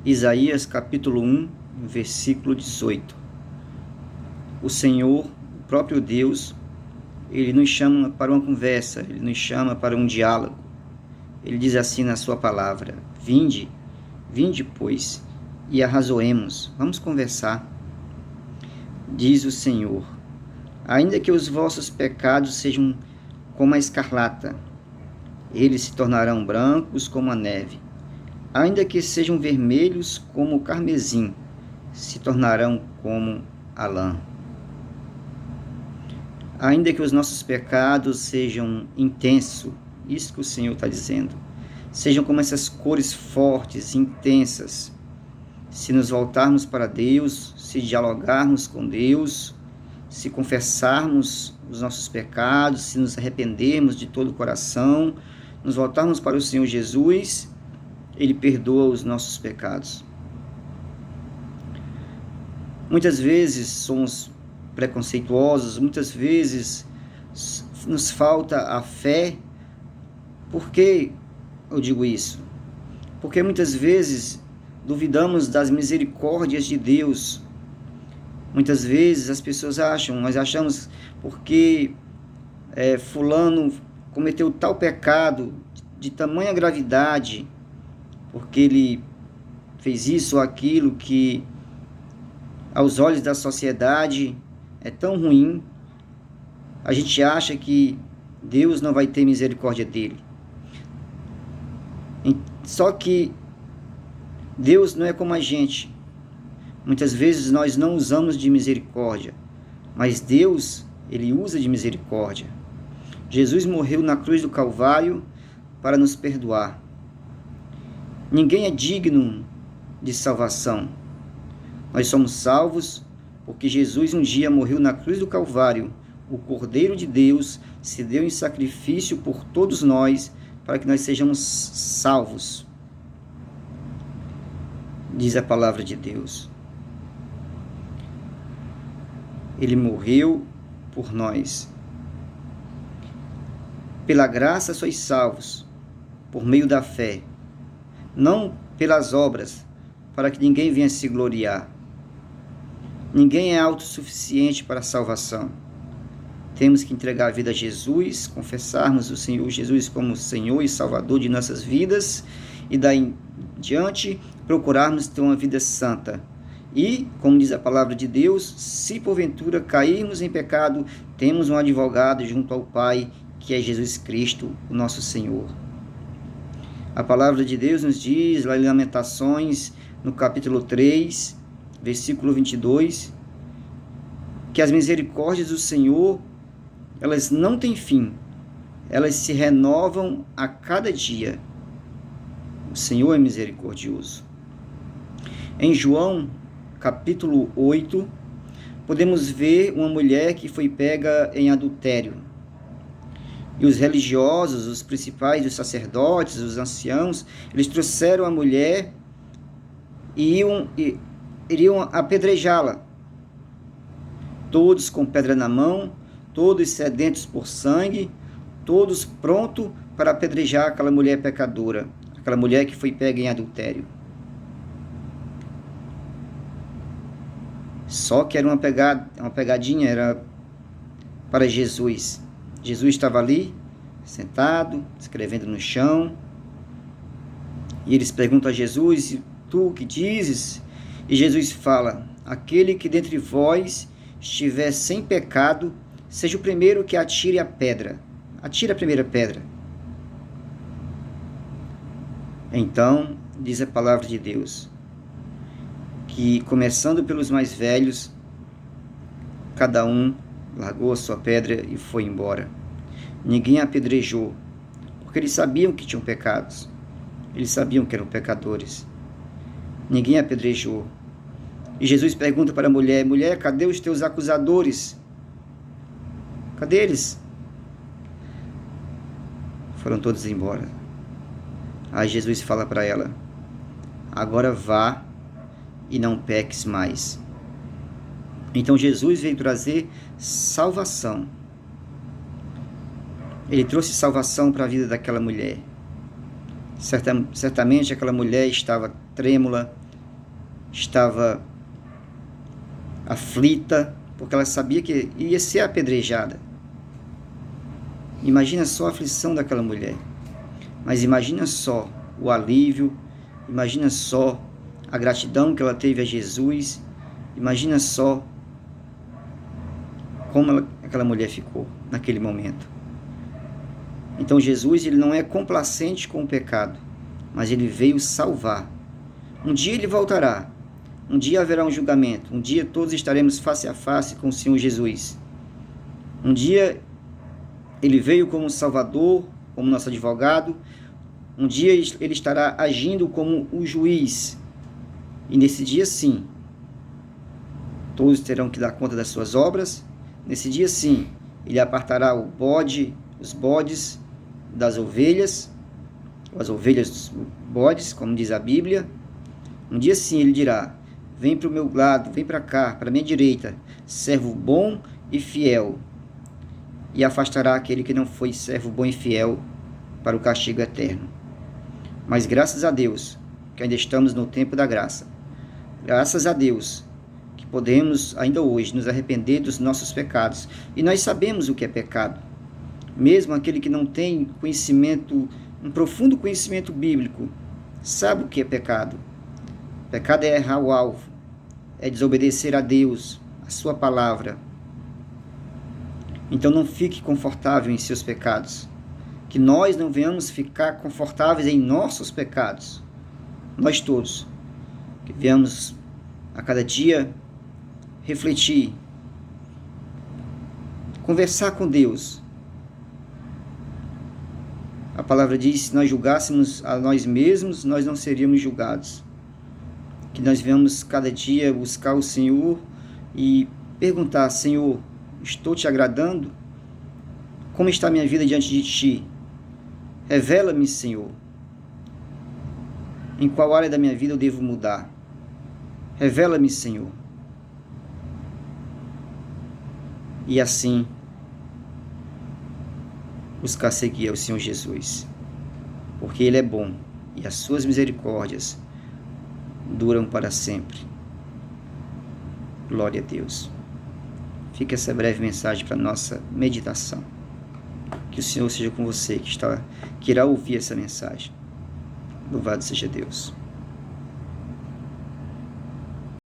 Isaías capítulo 1, versículo 18. O Senhor, o próprio Deus, Ele nos chama para uma conversa, Ele nos chama para um diálogo. Ele diz assim na sua palavra: Vinde, pois, e arrazoemos, vamos conversar. Diz o Senhor: Ainda que os vossos pecados sejam como a escarlata, eles se tornarão brancos como a neve. Ainda que sejam vermelhos como o carmesim, se tornarão como a lã. Ainda que os nossos pecados sejam intensos, isso que o Senhor está dizendo, sejam como essas cores fortes, intensas, se nos voltarmos para Deus, se dialogarmos com Deus, se confessarmos os nossos pecados, se nos arrependermos de todo o coração, nos voltarmos para o Senhor Jesus, Ele perdoa os nossos pecados. Muitas vezes somos preconceituosos, muitas vezes nos falta a fé. Por que eu digo isso? Porque muitas vezes duvidamos das misericórdias de Deus. Muitas vezes as pessoas nós achamos porque fulano cometeu tal pecado de tamanha gravidade, porque ele fez isso ou aquilo que aos olhos da sociedade é tão ruim, a gente acha que Deus não vai ter misericórdia dele. Só que Deus não é como a gente. Muitas vezes nós não usamos de misericórdia, mas Deus, Ele usa de misericórdia. Jesus morreu na cruz do Calvário para nos perdoar. Ninguém é digno de salvação. Nós somos salvos porque Jesus um dia morreu na cruz do Calvário. O Cordeiro de Deus se deu em sacrifício por todos nós para que nós sejamos salvos. Diz a palavra de Deus. Ele morreu por nós. Pela graça sois salvos, por meio da fé, não pelas obras, para que ninguém venha se gloriar. Ninguém é autossuficiente para a salvação. Temos que entregar a vida a Jesus, confessarmos o Senhor Jesus como Senhor e Salvador de nossas vidas, e daí em diante procurarmos ter uma vida santa. E, como diz a palavra de Deus, se porventura cairmos em pecado, temos um advogado junto ao Pai, que é Jesus Cristo, o nosso Senhor. A palavra de Deus nos diz, lá em Lamentações, no capítulo 3, versículo 22, que as misericórdias do Senhor, elas não têm fim, elas se renovam a cada dia. O Senhor é misericordioso. Em João, capítulo 8, podemos ver uma mulher que foi pega em adultério. E os religiosos, os principais, os sacerdotes, os anciãos, eles trouxeram a mulher e iriam apedrejá-la. Todos com pedra na mão, todos sedentos por sangue, todos prontos para apedrejar aquela mulher pecadora, aquela mulher que foi pega em adultério. Só que era uma pegadinha, era para Jesus. Jesus estava ali, sentado, escrevendo no chão. E eles perguntam a Jesus: tu o que dizes? E Jesus fala: aquele que dentre vós estiver sem pecado, seja o primeiro que atire a pedra. Atire a primeira pedra. Então, diz a palavra de Deus, que começando pelos mais velhos, cada um largou a sua pedra e foi embora. Ninguém apedrejou, porque eles sabiam que tinham pecados. Eles sabiam que eram pecadores. Ninguém apedrejou. E Jesus pergunta para a mulher: mulher, cadê os teus acusadores? Cadê eles? Foram todos embora. Aí Jesus fala para ela: agora vá e não peques mais. Então Jesus veio trazer salvação. Ele trouxe salvação para a vida daquela mulher. Certamente aquela mulher estava trêmula, estava aflita, porque ela sabia que ia ser apedrejada. Imagina só a aflição daquela mulher. Mas imagina só o alívio, imagina só a gratidão que ela teve a Jesus, imagina só como aquela mulher ficou naquele momento. Então Jesus, ele não é complacente com o pecado, mas ele veio salvar. Um dia ele voltará, um dia haverá um julgamento, um dia todos estaremos face a face com o Senhor Jesus. Um dia ele veio como Salvador, como nosso advogado, um dia ele estará agindo como o juiz. E nesse dia sim, todos terão que dar conta das suas obras. Nesse dia sim, ele apartará os bodes das ovelhas, as ovelhas dos bodes, como diz a Bíblia. Um dia sim ele dirá: vem para o meu lado, vem para cá, para a minha direita, servo bom e fiel. E afastará aquele que não foi servo bom e fiel para o castigo eterno. Mas graças a Deus, que ainda estamos no tempo da graça. Graças a Deus, que podemos ainda hoje nos arrepender dos nossos pecados. E nós sabemos o que é pecado. Mesmo aquele que não tem conhecimento, um profundo conhecimento bíblico, sabe o que é pecado. Pecado é errar o alvo, é desobedecer a Deus, a sua palavra. Então não fique confortável em seus pecados. Que nós não venhamos ficar confortáveis em nossos pecados. Nós todos. Que venhamos a cada dia refletir, conversar com Deus. A palavra diz: se nós julgássemos a nós mesmos, nós não seríamos julgados. Que nós venhamos cada dia buscar o Senhor e perguntar: Senhor, estou te agradando? Como está a minha vida diante de ti? Revela-me, Senhor, em qual área da minha vida eu devo mudar. Revela-me, Senhor. E assim, buscar seguir ao Senhor Jesus, porque Ele é bom e as suas misericórdias duram para sempre. Glória a Deus. Fica essa breve mensagem para a nossa meditação. Que o Senhor seja com você que irá ouvir essa mensagem. Louvado seja Deus.